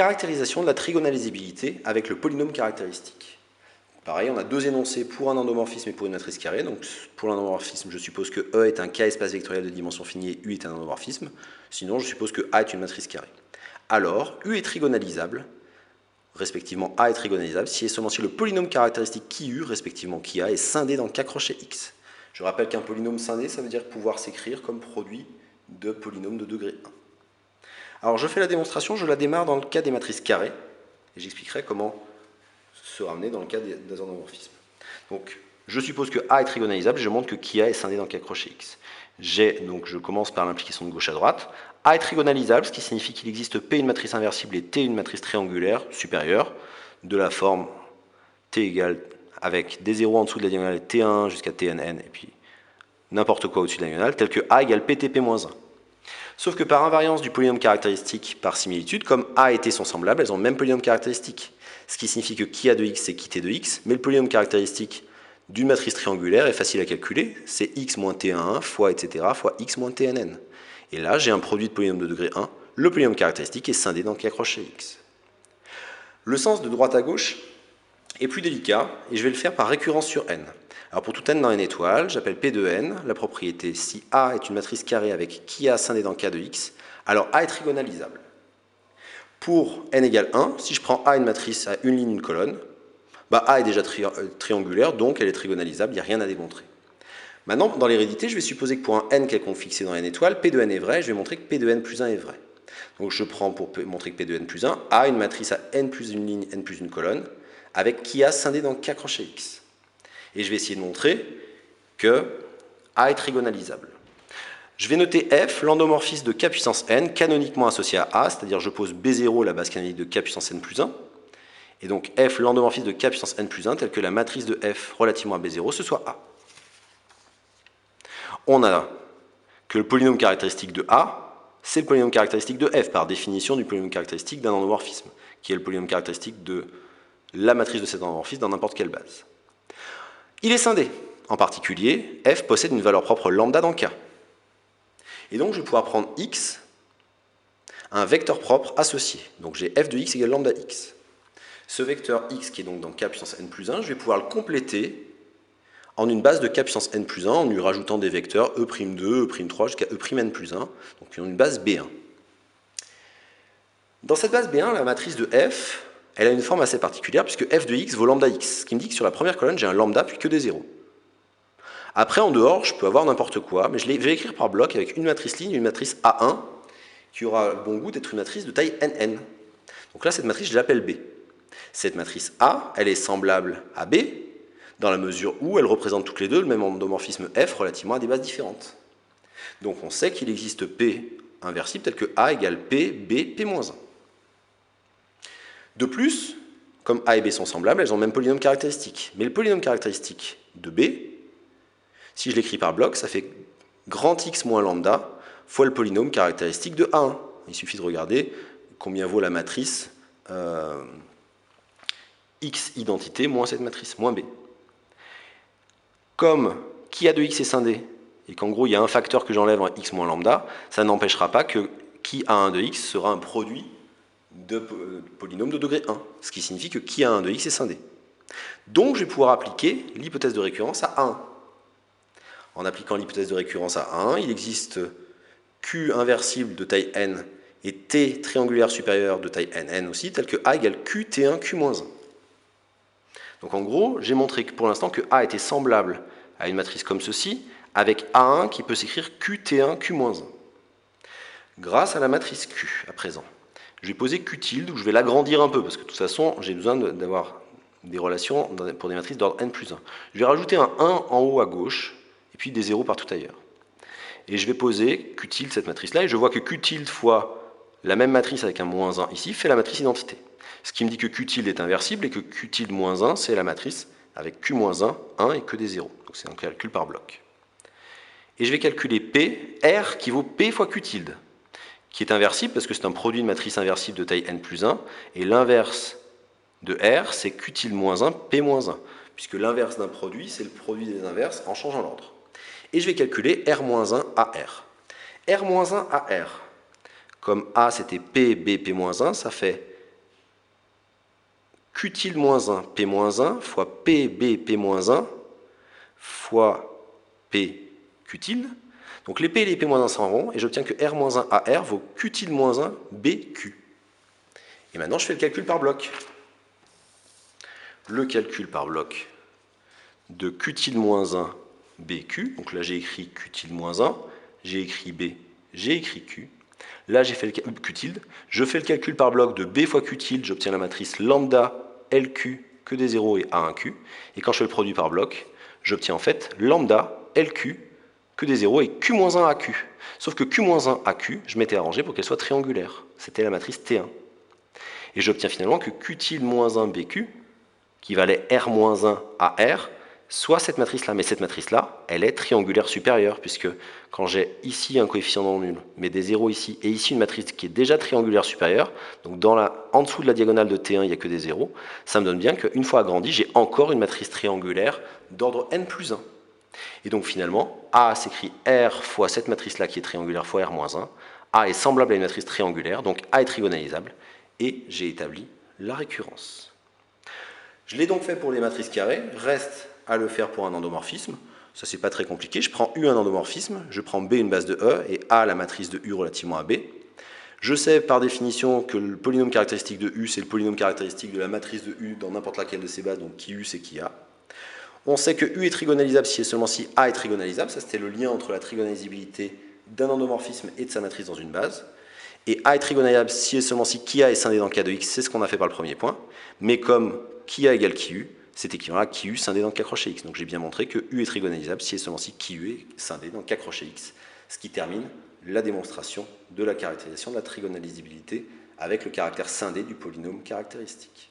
Caractérisation de la trigonalisabilité avec le polynôme caractéristique. Pareil, on a deux énoncés pour un endomorphisme et pour une matrice carrée. Donc pour l'endomorphisme, je suppose que E est un K espace vectoriel de dimension finie et U est un endomorphisme. Sinon, je suppose que A est une matrice carrée. Alors, U est trigonalisable, respectivement A est trigonalisable, si et seulement si le polynôme caractéristique qui U, respectivement qui A, est scindé dans K crochet X. Je rappelle qu'un polynôme scindé, ça veut dire pouvoir s'écrire comme produit de polynômes de degré 1. Alors je fais la démonstration, je la démarre dans le cas des matrices carrées, et j'expliquerai comment se ramener dans le cas des endomorphismes. Donc je suppose que A est trigonalisable, et je montre que qui A est scindé dans K crochet X. Donc je commence par l'implication de gauche à droite. A est trigonalisable, ce qui signifie qu'il existe P une matrice inversible et T une matrice triangulaire supérieure, de la forme T égale avec des zéros en dessous de la diagonale T1 jusqu'à TNN, et puis n'importe quoi au-dessus de la diagonale, tel que A égale PTP-1. Sauf que par invariance du polynôme caractéristique par similitude, comme A et T sont semblables, elles ont le même polynôme caractéristique. Ce qui signifie que qui A de X, c'est qui T de X, mais le polynôme caractéristique d'une matrice triangulaire est facile à calculer, c'est X moins T1 fois etc. fois X moins TNN. Et là, j'ai un produit de polynôme de degré 1, le polynôme caractéristique est scindé dans K crochet X. Le sens de droite à gauche est plus délicat, et je vais le faire par récurrence sur N. Alors pour tout n dans n étoiles, j'appelle P de n la propriété si A est une matrice carrée avec qui A scindé dans K de X, alors A est trigonalisable. Pour n égale 1, si je prends A une matrice à une ligne, une colonne, A est déjà triangulaire, donc elle est trigonalisable, il n'y a rien à démontrer. Maintenant, dans l'hérédité, je vais supposer que pour un n quelconque fixé dans n étoiles, P de n est vrai, je vais montrer que P de n plus 1 est vrai. Donc je prends pour montrer que P de n plus 1, A une matrice à n plus une ligne, n plus une colonne, avec qui A scindé dans K crochet X. Et je vais essayer de montrer que A est trigonalisable. Je vais noter F, l'endomorphisme de K puissance n, canoniquement associé à A, c'est-à-dire je pose B0, la base canonique de K puissance n plus 1, et donc F, l'endomorphisme de K puissance n plus 1, tel que la matrice de F relativement à B0, ce soit A. On a que le polynôme caractéristique de A, c'est le polynôme caractéristique de F, par définition du polynôme caractéristique d'un endomorphisme, qui est le polynôme caractéristique de la matrice de cet endomorphisme dans n'importe quelle base. Il est scindé. En particulier, F possède une valeur propre lambda dans K. Et donc, je vais pouvoir prendre X, un vecteur propre associé. Donc, j'ai F de X égale lambda X. Ce vecteur X, qui est donc dans K puissance n plus 1, je vais pouvoir le compléter en une base de K puissance n plus 1, en lui rajoutant des vecteurs E'2, E'3 jusqu'à E'(n plus 1, donc une base B1. Dans cette base B1, la matrice de F, elle a une forme assez particulière puisque f de x vaut lambda x, ce qui me dit que sur la première colonne, j'ai un lambda puis que des zéros. Après, en dehors, je peux avoir n'importe quoi, mais je vais écrire par bloc avec une matrice ligne, une matrice A1, qui aura le bon goût d'être une matrice de taille nn. Donc là, cette matrice, je l'appelle B. Cette matrice A, elle est semblable à B, dans la mesure où elle représente toutes les deux le même endomorphisme F relativement à des bases différentes. Donc on sait qu'il existe P inversible tel que A égale P, B, P-1. De plus, comme A et B sont semblables, elles ont le même polynôme caractéristique. Mais le polynôme caractéristique de B, si je l'écris par bloc, ça fait grand X moins lambda fois le polynôme caractéristique de A1. Il suffit de regarder combien vaut la matrice X identité moins cette matrice, moins B. Comme qui A de X est scindé, et qu'en gros il y a un facteur que j'enlève en X moins lambda, ça n'empêchera pas que qui A1 de X sera un produit de polynôme de degré 1, ce qui signifie que qui A1 de X est scindé. Donc je vais pouvoir appliquer l'hypothèse de récurrence à A1. En appliquant l'hypothèse de récurrence à A1, il existe Q inversible de taille n et T triangulaire supérieur de taille nn aussi, tel que A égale Q T1 Q-1. Donc en gros, j'ai montré que pour l'instant que A était semblable à une matrice comme ceci, avec A1 qui peut s'écrire Q T1 Q-1. Grâce à la matrice Q, à présent, je vais poser Q tilde, où je vais l'agrandir un peu, parce que de toute façon, j'ai besoin d'avoir des relations pour des matrices d'ordre n plus 1. Je vais rajouter un 1 en haut à gauche, et puis des 0 partout ailleurs. Et je vais poser Q tilde, cette matrice-là, et je vois que Q tilde fois la même matrice avec un moins 1 ici, fait la matrice identité. Ce qui me dit que Q tilde est inversible, et que Q tilde moins 1, c'est la matrice avec Q moins 1, 1 et que des 0. Donc c'est un calcul par bloc. Et je vais calculer P, R qui vaut P fois Q tilde, qui est inversible parce que c'est un produit de matrice inversible de taille n plus 1, et l'inverse de R, c'est Q tilde moins 1, P moins 1, puisque l'inverse d'un produit, c'est le produit des inverses en changeant l'ordre. Et je vais calculer R moins 1 AR. R moins 1 AR, comme A c'était P, B, P moins 1, ça fait Q tilde moins 1, P moins 1, fois P, B, P moins 1, fois P, Q tilde. Donc les P et les P moins 1 s'en vont, et j'obtiens que R moins 1 AR vaut Q tilde moins 1 BQ. Et maintenant, je fais le calcul par bloc. Le calcul par bloc de Q tilde moins 1 BQ, donc là j'ai écrit Q tilde moins 1, j'ai écrit B, j'ai écrit Q. Là j'ai fait le Q tilde, je fais le calcul par bloc de B fois Q tilde, j'obtiens la matrice lambda LQ que des 0 et A1Q. Et quand je fais le produit par bloc, j'obtiens en fait lambda LQ que des 0 et Q-1AQ. Sauf que Q-1AQ, je m'étais arrangé pour qu'elle soit triangulaire. C'était la matrice T1. Et j'obtiens finalement que Q tilde moins 1 BQ, qui valait R-1 à R, soit cette matrice-là. Mais cette matrice-là, elle est triangulaire supérieure, puisque quand j'ai ici un coefficient non nul, mais des 0 ici, et ici une matrice qui est déjà triangulaire supérieure, donc en dessous de la diagonale de T1, il n'y a que des 0, ça me donne bien qu'une fois agrandi, j'ai encore une matrice triangulaire d'ordre n plus 1. Et donc finalement, A s'écrit R fois cette matrice-là qui est triangulaire fois R-1. A est semblable à une matrice triangulaire, donc A est trigonalisable, et j'ai établi la récurrence. Je l'ai donc fait pour les matrices carrées, reste à le faire pour un endomorphisme. Ça, c'est pas très compliqué. Je prends U un endomorphisme, je prends B une base de E et A la matrice de U relativement à B. Je sais par définition que le polynôme caractéristique de U, c'est le polynôme caractéristique de la matrice de U dans n'importe laquelle de ces bases, donc qui U c'est qui A. On sait que U est trigonalisable si et seulement si A est trigonalisable. Ça, c'était le lien entre la trigonalisabilité d'un endomorphisme et de sa matrice dans une base. Et A est trigonalisable si et seulement si qui A est scindé dans K de X, c'est ce qu'on a fait par le premier point. Mais comme qui A égale qui U, c'est équivalent à qui U scindé dans K crochet X. Donc j'ai bien montré que U est trigonalisable si et seulement si qui U est scindé dans K crochet X. Ce qui termine la démonstration de la caractérisation de la trigonalisabilité avec le caractère scindé du polynôme caractéristique.